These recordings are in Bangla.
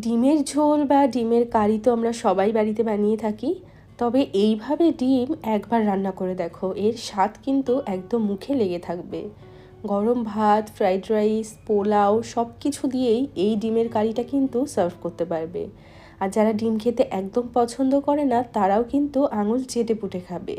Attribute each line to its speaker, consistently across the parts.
Speaker 1: ডিমের ঝোল বা ডিমের কারি তো আমরা সবাই বাড়িতে বানিয়ে থাকি, তবে এইভাবে ডিম একবার রান্না করে দেখো, এর স্বাদ কিন্তু একদম মুখে লেগে থাকবে। গরম ভাত, ফ্রাইড রাইস, পোলাও সব কিছু দিয়েই এই ডিমের কারিটা কিন্তু সার্ভ করতে পারবে। আর যারা ডিম খেতে একদম পছন্দ করে না তারাও কিন্তু আঙুল চেটে পুটে খাবে।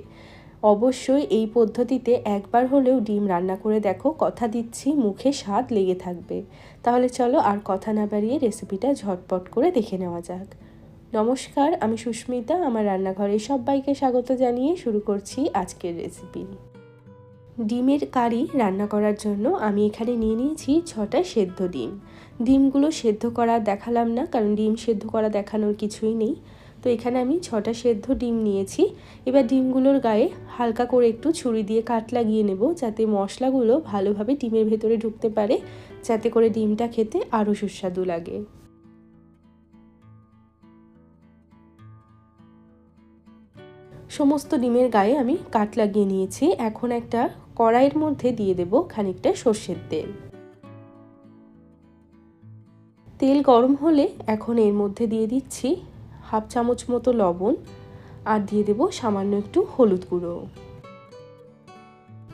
Speaker 1: অবশ্যই এই পদ্ধতিতে একবার হলেও ডিম রান্না করে দেখো, কথা দিচ্ছি মুখে স্বাদ লেগে থাকবে। তাহলে চলো আর কথা না বাড়িয়ে রেসিপিটা ঝটপট করে দেখে নেওয়া যাক। নমস্কার, আমি সুস্মিতা, আমার রান্নাঘরে সবাইকে স্বাগত জানিয়ে শুরু করছি আজকের রেসিপি। ডিমের কারি রান্না করার জন্য আমি এখানে নিয়ে নিয়েছি 6টা সেদ্ধ ডিম। ডিমগুলো সেদ্ধ করা দেখালাম না, কারণ ডিম সেদ্ধ করা দেখানোর কিছুই নেই। তো এখানে আমি 6টা সেদ্ধ ডিম নিয়েছি। এবার ডিমগুলোর গায়ে হালকা করে একটু ছুরি দিয়ে কাট লাগিয়ে নেব, যাতে মশলাগুলো ভালোভাবে ডিমের ভেতরে ঢুকতে পারে, যাতে করে ডিমটা খেতে আরও সুস্বাদু লাগে। সমস্ত ডিমের গায়ে আমি কাট লাগিয়ে নিয়েছি। এখন একটা কড়াইয়ের মধ্যে দিয়ে দেব খানিকটা সর্ষের তেল। তেল গরম হলে এখন এর মধ্যে দিয়ে দিচ্ছি হাফ চামচ মতো লবণ, আর দিয়ে দেব সামান্য একটু হলুদ গুঁড়ো।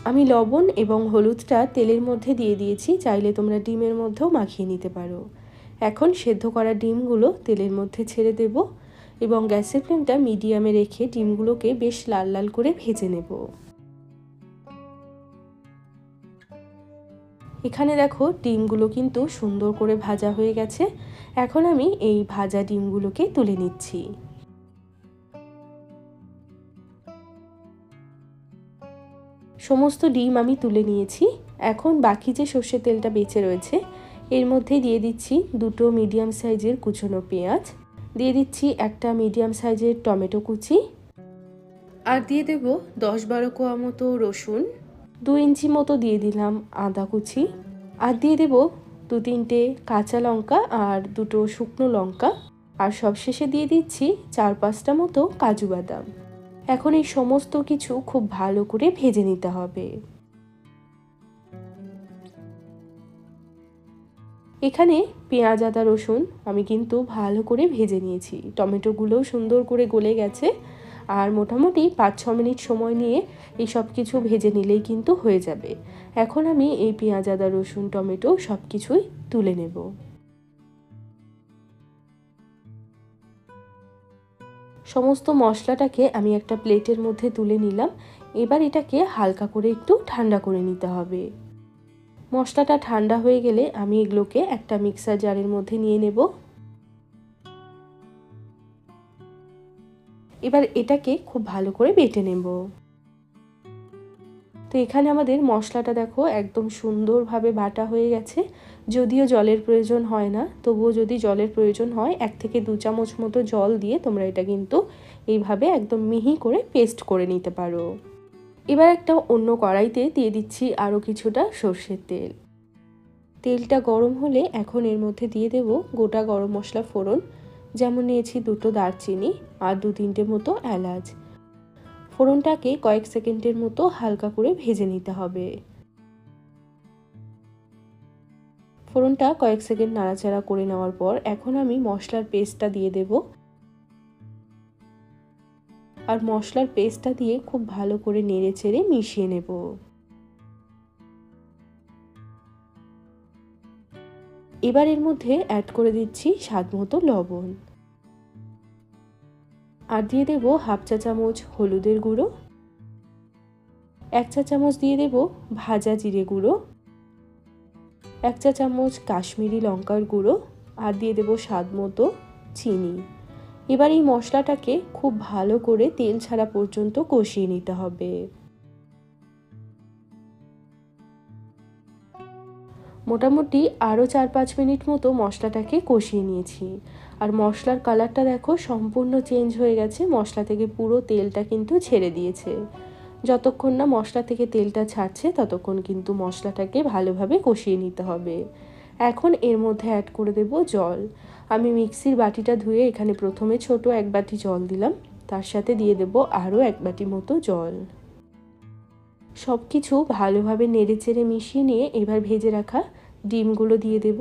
Speaker 1: আমি লবণ এবং হলুদটা তেলের মধ্যে দিয়ে দিয়েছি, চাইলে তোমরা ডিমের মধ্যেও মাখিয়ে নিতে পারো। এখন সেদ্ধ করা ডিমগুলো তেলের মধ্যে ছেড়ে দেব এবং গ্যাসের ফ্লেমটা মিডিয়ামে রেখে ডিমগুলোকে বেশ লাল লাল করে ভেজে নেব। এখানে দেখো ডিমগুলো কিন্তু সুন্দর করে ভাজা হয়ে গেছে। এখন আমি এই ভাজা ডিমগুলোকে তুলে নিচ্ছি। সমস্ত ডিম আমি তুলে নিয়েছি। এখন বাকি যে সর্ষের তেলটা বেঁচে রয়েছে এর মধ্যে দিয়ে দিচ্ছি 2টো মিডিয়াম সাইজের কুচনো পেঁয়াজ, দিয়ে দিচ্ছি একটা মিডিয়াম সাইজের টমেটো কুচি, আর দিয়ে দেব 10-12 কোয়া মতো রসুন, 2 ইঞ্চি মতো দিয়ে দিলাম আদা কুচি, আর দিয়ে দেব 2-3টে কাঁচা লঙ্কা আর 2টো শুকনো লঙ্কা, আর সবশেষে দিয়ে দিচ্ছি 4-5টা মতো কাজু বাদাম। এখন এই সমস্ত কিছু খুব ভালো করে ভেজে নিতে হবে। এখানে পেঁয়াজ আদা রসুন আমি কিন্তু ভালো করে ভেজে নিয়েছি। টমেটোগুলোও সুন্দর করে গলে গেছে, আর মোটামুটি 5-6 মিনিট সময় নিয়ে এই সব কিছু ভেজে নিলেই কিন্তু হয়ে যাবে। এখন আমি এই পেঁয়াজ আদা রসুন টমেটো সব কিছুই তুলে নেব। সমস্ত মশলাটাকে আমি একটা প্লেটের মধ্যে তুলে নিলাম। এবার এটাকে হালকা করে একটু ঠান্ডা করে নিতে হবে। মশলাটা ঠান্ডা হয়ে গেলে আমি এগুলোকে একটা মিক্সার জারের মধ্যে নিয়ে নেব। এবার এটাকে খুব ভালো করে বেটে নেব। তো এখানে আমাদের মশলাটা দেখো একদম সুন্দরভাবে বাটা হয়ে গেছে। যদিও জলের প্রয়োজন হয় না, তবুও যদি জলের প্রয়োজন হয় 1 থেকে 2 চামচ মতো জল দিয়ে তোমরা এটা কিন্তু এইভাবে একদম মিহি করে পেস্ট করে নিতে পারো। এবার একটা অন্য কড়াইতে দিয়ে দিচ্ছি আরও কিছুটা সর্ষের তেল। তেলটা গরম হলে এখন এর মধ্যে দিয়ে দেব গোটা গরম মশলা ফোড়ন, যেমন নিয়েছি 2টো দারচিনি আর 2-3টে মতো এলাচ। ফোড়নটাকে কয়েক সেকেন্ডের মতো হালকা করে ভেজে নিতে হবে। ফোড়নটা কয়েক সেকেন্ড নাড়াচাড়া করে নেওয়ার পর এখন আমি মশলার পেস্টটা দিয়ে দেব, আর মশলার পেস্টটা দিয়ে খুব ভালো করে নেড়ে চেড়ে মিশিয়ে নেব। এবার এর মধ্যে অ্যাড করে দিচ্ছি স্বাদ মতো লবণ, আর দিয়ে দেব হাফ চা চামচ হলুদের গুঁড়ো, 1 চা চামচ দিয়ে দেব ভাজা জিরে গুঁড়ো, 1 চা চামচ কাশ্মীরি লঙ্কার গুঁড়ো, আর দিয়ে দেব স্বাদ মতো চিনি। এবার এই মশলাটাকে খুব ভালো করে তেল ছাড়া পর্যন্ত কষিয়ে নিতে হবে। মোটামুটি আরও 4-5 মিনিট মতো মশলাটাকে কষিয়ে নিয়েছি, আর মশলার কালারটা দেখো সম্পূর্ণ চেঞ্জ হয়ে গেছে। মশলা থেকে পুরো তেলটা কিন্তু ছেড়ে দিয়েছে। যতক্ষণ না মশলা থেকে তেলটা ছাড়ছে ততক্ষণ কিন্তু মশলাটাকে ভালোভাবে কষিয়ে নিতে হবে। এখন এর মধ্যে অ্যাড করে দেব জল। আমি মিক্সির বাটিটা ধুয়ে এখানে প্রথমে ছোট 1 বাটি জল দিলাম, তার সাথে দিয়ে দেব আরও 1 বাটি মতো জল। সব কিছু ভালোভাবে নেড়েচেড়ে মিশিয়ে নিয়ে এবার ভেজে রাখা ডিমগুলো দিয়ে দেব।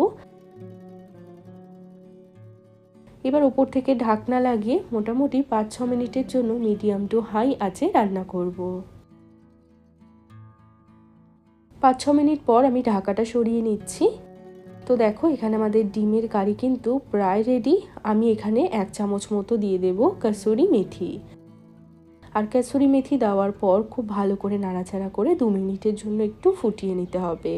Speaker 1: এবার ওপর থেকে ঢাকনা লাগিয়ে মোটামুটি 5-6 মিনিটের জন্য মিডিয়াম টু হাই আঁচে রান্না করব। 5-6 মিনিট পর আমি ঢাকাটা সরিয়ে নিচ্ছি। তো দেখো এখানে আমাদের ডিমের কারি কিন্তু প্রায় রেডি। আমি এখানে 1 চামচ মতো দিয়ে দেব কসুরি মেথি। আর কসুরি মেথি দেওয়ার পর খুব ভালো করে নাড়াচাড়া করে 2 মিনিটের জন্য একটু ফুটিয়ে নিতে হবে।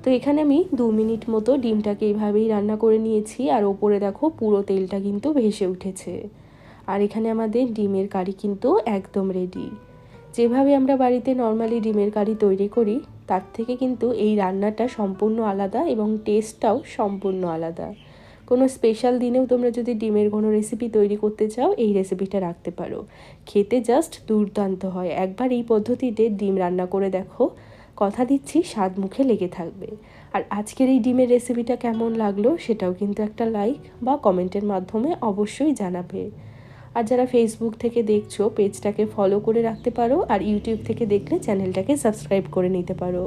Speaker 1: তো এখানে আমি 2 মিনিট মতো ডিমটাকে এইভাবেই রান্না করে নিয়েছি। আর ওপরে দেখো পুরো তেলটা কিন্তু ভেসে উঠেছে। আর এখানে আমাদের ডিমের কারি কিন্তু একদম রেডি। যেভাবে আমরা বাড়িতে নর্মালি ডিমের কারি তৈরি করি তার থেকে কিন্তু এই রান্নাটা সম্পূর্ণ আলাদা এবং টেস্টটাও সম্পূর্ণ আলাদা। কোনো স্পেশাল দিনেও তোমরা যদি ডিমের কোনো রেসিপি তৈরি করতে চাও এই রেসিপিটা রাখতে পারো। খেতে জাস্ট দুর্দান্ত হয়। একবার এই পদ্ধতিতে ডিম রান্না করে দেখো, কথা দিচ্ছি স্বাদ মুখে লেগে থাকবে। আর আজকের এই ডিমের রেসিপিটা কেমন লাগলো সেটাও কিন্তু একটা লাইক বা কমেন্টের মাধ্যমে অবশ্যই জানাবে। আর যারা ফেসবুক থেকে দেখছো পেজটাকে ফলো করে রাখতে পারো, আর ইউটিউব থেকে দেখলে চ্যানেলটাকে সাবস্ক্রাইব করে নিতে পারো।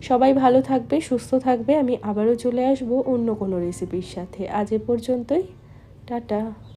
Speaker 1: সবাই ভালো থাকবে, সুস্থ থাকবে। আমি আবারও চলে আসবো অন্য কোনো রেসিপির সাথে। আজ এ পর্যন্তই, টাটা।